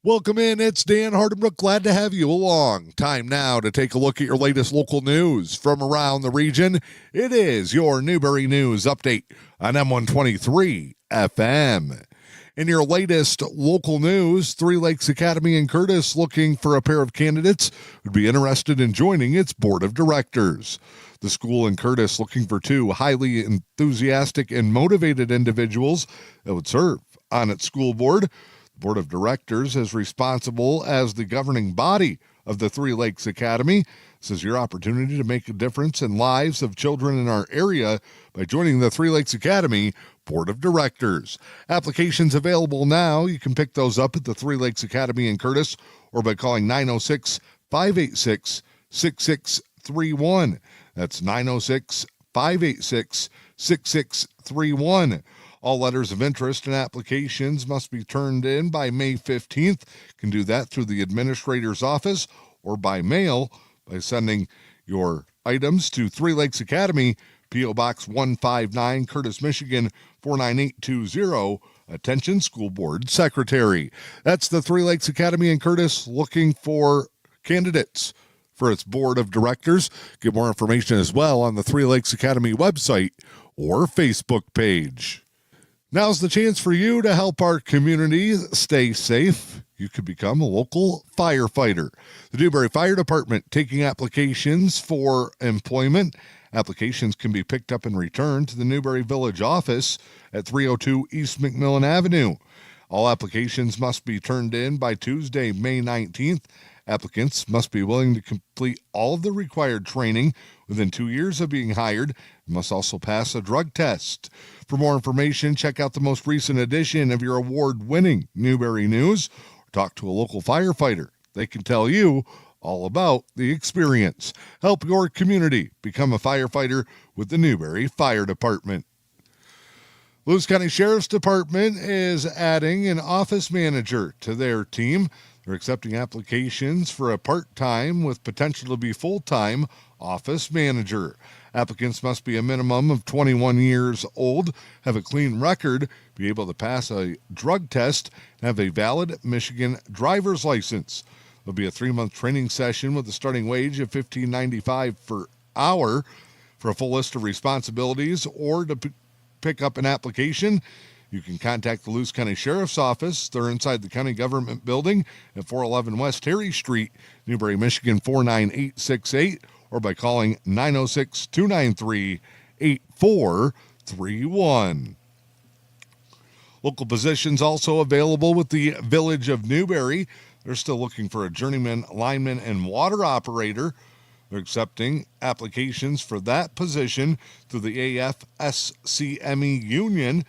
Welcome in. It's Dan Hardenbrook. Glad to have you along. Time now to take a look at your latest local news from around the region. It is your Newberry News Update on M123 FM. In your latest local news, Three Lakes Academy in Curtis looking for a pair of candidates who'd be interested in joining its board of directors. The school in Curtis looking for two highly enthusiastic and motivated individuals that would serve on its school board. The board of directors is responsible as the governing body of the Three Lakes Academy. This is your opportunity to make a difference in lives of children in our area by joining the Three Lakes Academy Board of Directors. Applications available now. You can pick those up at the Three Lakes Academy in Curtis or by calling 906-586-6631. That's 906-586-6631. All letters of interest and applications must be turned in by May 15th. You can do that through the administrator's office or by mail by sending your items to Three Lakes Academy, P.O. Box 159, Curtis, Michigan 49820. Attention, School Board Secretary. That's the Three Lakes Academy in Curtis looking for candidates for its board of directors. Get more information as well on the Three Lakes Academy website or Facebook page. Now's the chance for you to help our community stay safe. You could become a local firefighter. The Newberry Fire Department taking applications for employment. Applications can be picked up and returned to the Newberry Village office at 302 East McMillan Avenue. All applications must be turned in by Tuesday, May 19th. Applicants must be willing to complete all of the required training within 2 years of being hired and must also pass a drug test. For more information, check out the most recent edition of your award-winning Newberry News or talk to a local firefighter. They can tell you all about the experience. Help your community become a firefighter with the Newberry Fire Department. Luce County Sheriff's Department is adding an office manager to their team. They're accepting applications for a part-time with potential to be full-time office manager. Applicants must be a minimum of 21 years old, have a clean record, be able to pass a drug test, and have a valid Michigan driver's license. There'll be a 3-month training session with a starting wage of $15.95 per hour. For a full list of responsibilities or to pick up an application, you can contact the Luce County Sheriff's Office. They're inside the County Government Building at 411 West Harry Street, Newberry, Michigan 49868, or by calling 906-293-8431. Local positions also available with the Village of Newberry. They're still looking for a journeyman, lineman, and water operator. They're accepting applications for that position through the AFSCME Union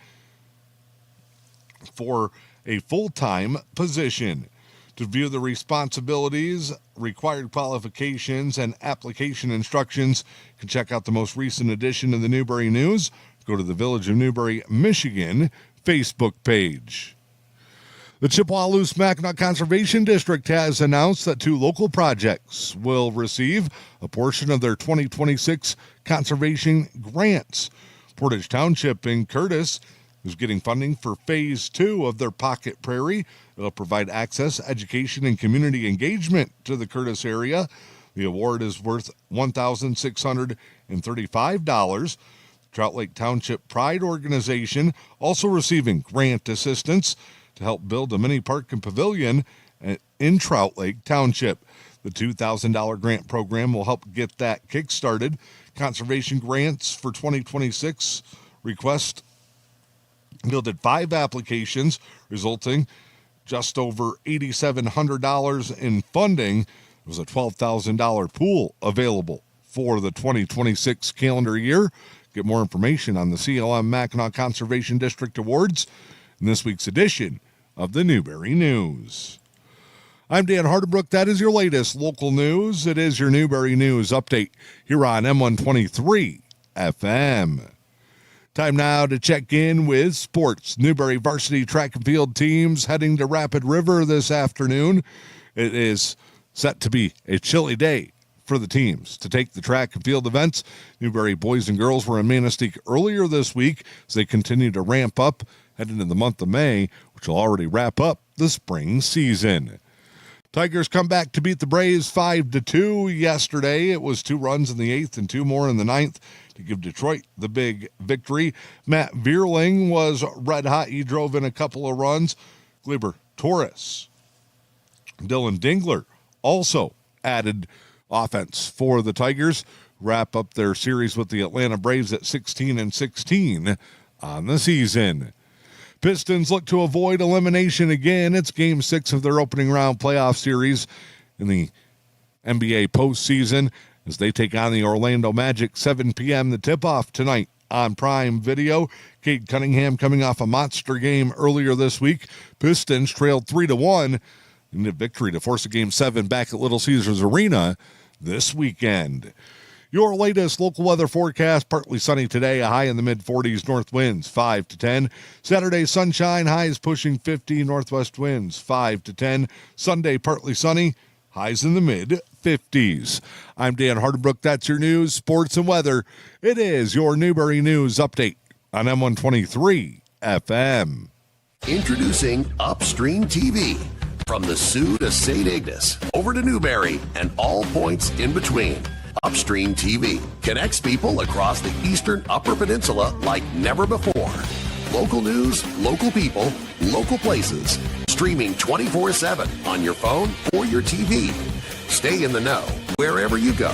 for a full-time position. To view the responsibilities, required qualifications, and application instructions, you can check out the most recent edition of the Newberry News. Go to the Village of Newberry, Michigan Facebook page. The Chippewa Mackinac Conservation District has announced that 2 local projects will receive a portion of their 2026 conservation grants. Portage Township in Curtis is getting funding for Phase 2 of their Pocket Prairie. It'll provide access, education, and community engagement to the Curtis area. The award is worth $1,635. Trout Lake Township Pride Organization also receiving grant assistance to help build a mini park and pavilion in Trout Lake Township. The $2,000 grant program will help get that kick-started. Conservation grants for 2026 request fielded 5 applications, resulting just over $8,700 in funding. There was a $12,000 pool available for the 2026 calendar year. Get more information on the CLM Mackinac Conservation District Awards in this week's edition of the Newberry News. I'm Dan Hardenbrook. That is your latest local news. It is your Newberry News Update here on M123 FM. Time now to check in with sports. Newberry varsity track and field teams heading to Rapid River this afternoon. It is set to be a chilly day for the teams to take the track and field events. Newberry boys and girls were in Manistique earlier this week as they continue to ramp up heading into the month of May, which will already wrap up the spring season. Tigers come back to beat the Braves 5-2 yesterday. It was 2 runs in the 8th and 2 more in the 9th to give Detroit the big victory. Matt Vierling was red hot. He drove in a couple of runs. Gleyber Torres, Dylan Dingler also added offense for the Tigers. Wrap up their series with the Atlanta Braves at 16-16 on the season. Pistons look to avoid elimination again. It's Game 6 of their opening round playoff series in the NBA postseason as they take on the Orlando Magic. 7 p.m. the tip-off tonight on Prime Video. Cade Cunningham coming off a monster game earlier this week. Pistons trailed 3-1 in a victory to force a Game 7 back at Little Caesars Arena this weekend. Your latest local weather forecast: partly sunny today, a high in the mid-40s, north winds 5 to 10. Saturday, sunshine, highs pushing 50, northwest winds 5 to 10. Sunday, partly sunny, highs in the mid-50s. I'm Dan Hardenbrook. That's your news, sports, and weather. It is your Newberry News Update on M123 FM. Introducing UpStreamTV. From the Sioux to St. Ignace, over to Newberry, and all points in between. UpStreamTV connects people across the eastern Upper Peninsula like never before. Local news, local people, local places. Streaming 24/7 on your phone or your TV. Stay in the know wherever you go.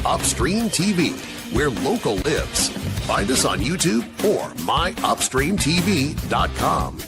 UpStreamTV, where local lives. Find us on YouTube or myupstreamtv.com.